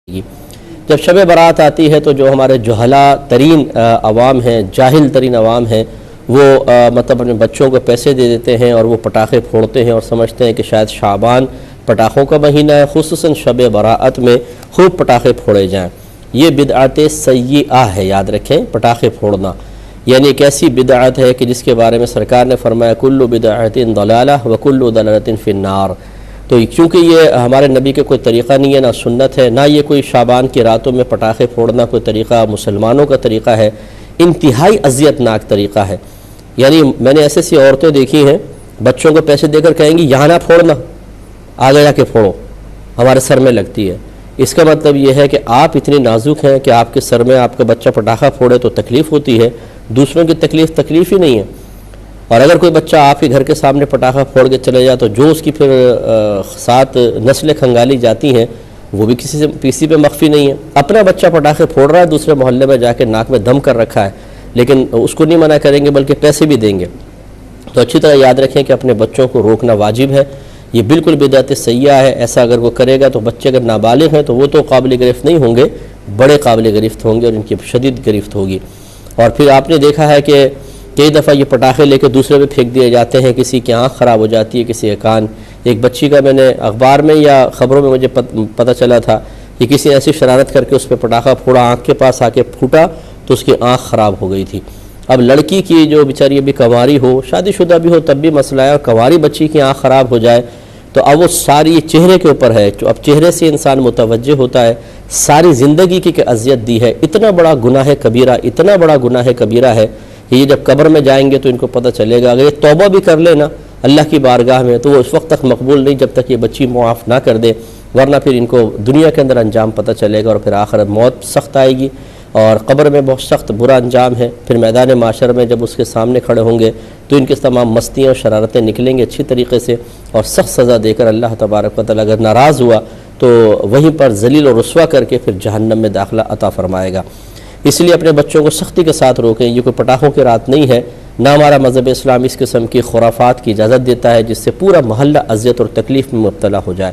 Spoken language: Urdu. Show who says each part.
Speaker 1: جب شب برات آتی ہے تو جو ہمارے جہلا ترین عوام ہیں، جاہل ترین عوام ہیں، وہ مطلب اپنے بچوں کو پیسے دے دیتے ہیں اور وہ پٹاخے پھوڑتے ہیں اور سمجھتے ہیں کہ شاید شعبان پٹاخوں کا مہینہ ہے، خصوصاً شب برات میں خوب پٹاخے پھوڑے جائیں۔ یہ بدعت سیئہ ہے، یاد رکھیں، پٹاخے پھوڑنا یعنی ایک ایسی بدعت ہے کہ جس کے بارے میں سرکار نے فرمایا کل بدعت ضلالہ وکل ضلالۃ فی النار۔ تو چونکہ یہ ہمارے نبی کے کوئی طریقہ نہیں ہے، نہ سنت ہے، نہ یہ کوئی شعبان کی راتوں میں پٹاخے پھوڑنا کوئی طریقہ مسلمانوں کا طریقہ ہے، انتہائی اذیت ناک طریقہ ہے۔ یعنی میں نے ایسی عورتیں دیکھی ہیں، بچوں کو پیسے دے کر کہیں گی یہاں نہ پھوڑنا، آگے جا کے پھوڑو، ہمارے سر میں لگتی ہے۔ اس کا مطلب یہ ہے کہ آپ اتنے نازک ہیں کہ آپ کے سر میں آپ کا بچہ پٹاخہ پھوڑے تو تکلیف ہوتی ہے، دوسروں کی تکلیف ہی نہیں ہے۔ اور اگر کوئی بچہ آپ کے گھر کے سامنے پٹاخہ پھوڑ کے چلے جائے تو جو اس کی پھر ساتھ نسلیں کھنگالی جاتی ہیں وہ بھی کسی پہ مخفی نہیں ہے۔ اپنا بچہ پٹاخے پھوڑ رہا ہے، دوسرے محلے میں جا کے ناک میں دم کر رکھا ہے، لیکن اس کو نہیں منع کریں گے بلکہ پیسے بھی دیں گے۔ تو اچھی طرح یاد رکھیں کہ اپنے بچوں کو روکنا واجب ہے، یہ بالکل بدعت سیئہ ہے۔ ایسا اگر وہ کرے گا تو بچے اگر نابالغ ہیں تو وہ تو قابل گرفت نہیں ہوں گے، بڑے قابل گرفت ہوں گے اور ان کی شدید گرفت ہوگی۔ اور پھر آپ نے دیکھا ہے کہ کئی دفعہ یہ پٹاخے لے کے دوسرے پہ پھینک دیے جاتے ہیں، کسی کی آنکھ خراب ہو جاتی ہے، کسی کا کان۔ ایک بچی کا میں نے اخبار میں یا خبروں میں مجھے پتہ چلا تھا کہ کسی نے ایسی شرارت کر کے اس پہ پٹاخہ پھوڑا، آنکھ کے پاس آ کے پھوٹا تو اس کی آنکھ خراب ہو گئی تھی۔ اب لڑکی کی جو بیچاری ابھی کنواری ہو، شادی شدہ بھی ہو تب بھی مسئلہ ہے، اور کنواری بچی کی آنکھ خراب ہو جائے تو اب وہ ساری چہرے کے اوپر ہے، اب چہرے سے انسان متوجہ ہوتا ہے، ساری زندگی کی کہ اذیت دی ہے۔ اتنا بڑا گناہ کبیرہ، اتنا بڑا گناہ کبیرہ ہے کہ یہ جب قبر میں جائیں گے تو ان کو پتہ چلے گا۔ اگر یہ توبہ بھی کر لے نا اللہ کی بارگاہ میں تو وہ اس وقت تک مقبول نہیں جب تک یہ بچی معاف نہ کر دے، ورنہ پھر ان کو دنیا کے اندر انجام پتہ چلے گا اور پھر آخرت موت سخت آئے گی اور قبر میں بہت سخت برا انجام ہے۔ پھر میدان معاشر میں جب اس کے سامنے کھڑے ہوں گے تو ان کے تمام مستیاں اور شرارتیں نکلیں گے اچھی طریقے سے، اور سخت سزا دے کر اللہ تبارک و تعالیٰ اگر ناراض ہوا تو وہیں پر ذلیل و رسوا کر کے پھر جہنم میں داخلہ عطا فرمائے گا۔ اس لیے اپنے بچوں کو سختی کے ساتھ روکیں۔ یہ کوئی پٹاخوں کی رات نہیں ہے، نہ ہمارا مذہب اسلام اس قسم کی خرافات کی اجازت دیتا ہے جس سے پورا محلہ اذیت اور تکلیف میں مبتلا ہو جائے۔